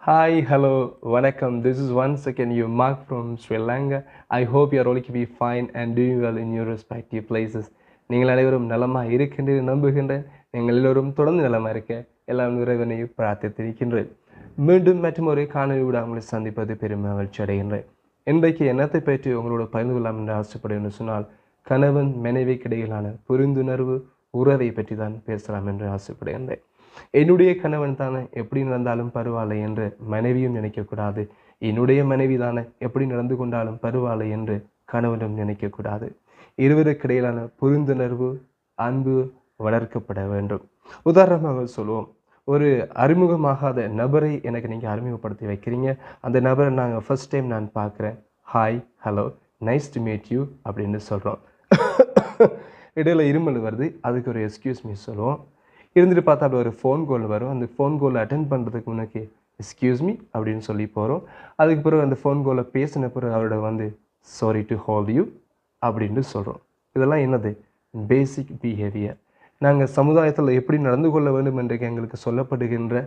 Hi, hello, வணக்கம். This is once again your Mark from Sri Lanka. I hope you are all keeping fine and doing well in your respective places. நீங்கள் அனைவரும் நலமா இருக்கின்ற நம்புகின்றேன். நீங்கள் எல்லோரும் தொடர்ந்து நலமா இருக்க எல்லாம் இறைவனை பிரார்த்தித்திருக்கின்றேன். மீண்டும் மற்றொரு காணொளியோடு உங்களை சந்திப்பது பெரும் மகிழ்ச்சி அடைகின்றேன். இன்றைக்கு என்னத்தை பற்றி உங்களோட பகிர்ந்து கொள்ளலாம் என்று ஆசைப்படுகிறேன் சொன்னால் கணவன் மனைவிக்கு இடையிலான புரிந்துணர்வு உறவை பற்றி தான் பேசலாம் என்று ஆசைப்படுகின்றேன். என்னுடைய கணவன் தானே எப்படி நடந்தாலும் பரவாயில்லை என்று மனைவியும் நினைக்கக்கூடாது. என்னுடைய மனைவி தானே எப்படி நடந்து கொண்டாலும் பரவாயில்லை என்று கணவனும் நினைக்கக்கூடாது. இருவருக்கு இடையிலான புரிந்துணர்வு அன்பு வளர்க்கப்பட வேண்டும். உதாரணமாக சொல்லுவோம், ஒரு அறிமுகமாகாத நபரை எனக்கு நீங்கள் அறிமுகப்படுத்தி வைக்கிறீங்க. அந்த நபரை நாங்கள் ஃபர்ஸ்ட் டைம் நான் பார்க்குறேன். Hi, hello, nice to meet you அப்படின்னு சொல்கிறோம். இடையில இருமல் வருது, அதுக்கு ஒரு எக்ஸ்கியூஸ் மீ சொல்லுவோம். இருந்துட்டு பார்த்தா அப்படி ஒரு ஃபோன் கால் வரும். அந்த ஃபோன் காலை அட்டென்ட் பண்ணுறதுக்கு முன்னாடி எக்ஸ்கியூஸ் மீ அப்படின்னு சொல்லி போகிறோம். அதுக்கு பிறகு அந்த ஃபோன் காலை பேசின பிறகு அவரோட சாரி டு ஹால் யூ அப்படின்னு சொல்கிறோம். இதெல்லாம் என்னது? பேசிக் பிஹேவியர். நாங்கள் சமுதாயத்தில் எப்படி நடந்து கொள்ள வேண்டும் என்று எங்களுக்கு சொல்லப்படுகின்ற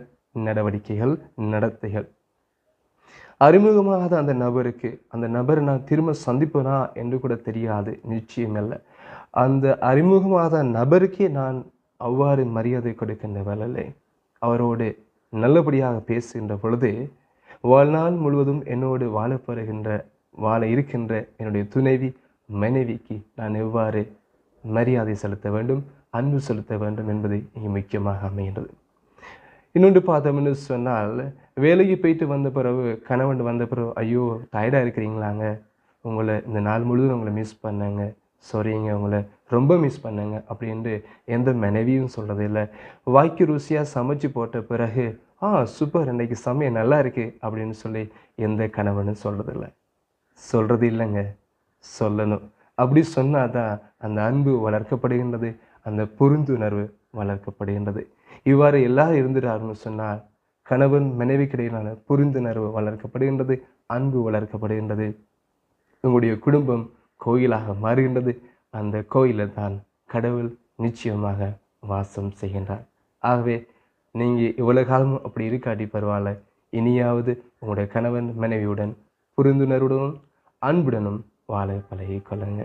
நடவடிக்கைகள், நடத்தைகள். அறிமுகமாகாத அந்த நபரை நான் திரும்ப சந்திப்பேனா என்று கூட தெரியாது, நிச்சயம் இல்லை. அந்த அறிமுகமாகாத நபருக்கே நான் அவ்வாறு மரியாதை கொடுக்கின்ற வேளையிலே அவரோடு நல்லபடியாக பேசுகின்ற பொழுது வாழ்நாள் முழுவதும் என்னோடு வாழ இருக்கின்ற என்னுடைய துணைவி மனைவிக்கு நான் எவ்வாறு மரியாதை செலுத்த வேண்டும், அன்பு செலுத்த வேண்டும் என்பது இங்கே முக்கியமாக அமைகின்றது. இன்னொன்று பார்த்தோம்னு சொன்னால், வேலைக்கு போயிட்டு வந்த பிறகு கணவன் வந்த பிறகு ஐயோ டயர்டாக இருக்கிறீங்களாங்க, உங்களை இந்த நாள் முழுவதும் உங்களை மிஸ் பண்ணாங்க, சாரிங்க உங்களை ரொம்ப மிஸ் பண்ணேங்க அப்படின்ட்டு எந்த மனைவியும் சொல்கிறது இல்லை. வாய்க்கு ருசியாக சமைச்சு போட்ட பிறகு சூப்பர் இன்றைக்கி சமையல் நல்லா இருக்குது அப்படின்னு சொல்லி எந்த கணவனும் சொல்கிறது இல்லைங்க, சொல்லணும். அப்படி சொன்னால் தான் அந்த அன்பு வளர்க்கப்படுகின்றது, அந்த புரிந்துணர்வு வளர்க்கப்படுகின்றது. இவ்வாறு எல்லாரும் இருந்துட்டாருன்னு சொன்னால் கணவன் மனைவிக்கு இடையிலான புரிந்துணர்வு வளர்க்கப்படுகின்றது, அன்பு வளர்க்கப்படுகின்றது. உங்களுடைய குடும்பம் கோயிலாக மாறுகின்றது. அந்த கோயிலில் தான் கடவுள் நிச்சயமாக வாசம் செய்கின்றார். ஆகவே நீங்கள் இவ்வளவு காலமும் அப்படி இருக்காட்டி பரவாயில்ல, இனியாவது உங்களுடைய கணவன் மனைவியுடன் புரிந்துணர்வுடனும் அன்புடனும் வாழ பழகிக் கொள்ளுங்க.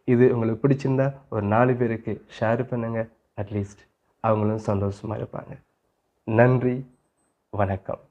இது உங்களுக்கு பிடிச்சிருந்தா ஒரு 4 பேருக்கு ஷேர் பண்ணுங்க. அட்லீஸ்ட் அவங்களும் சந்தோஷமாக இருப்பாங்க. நன்றி, வணக்கம்.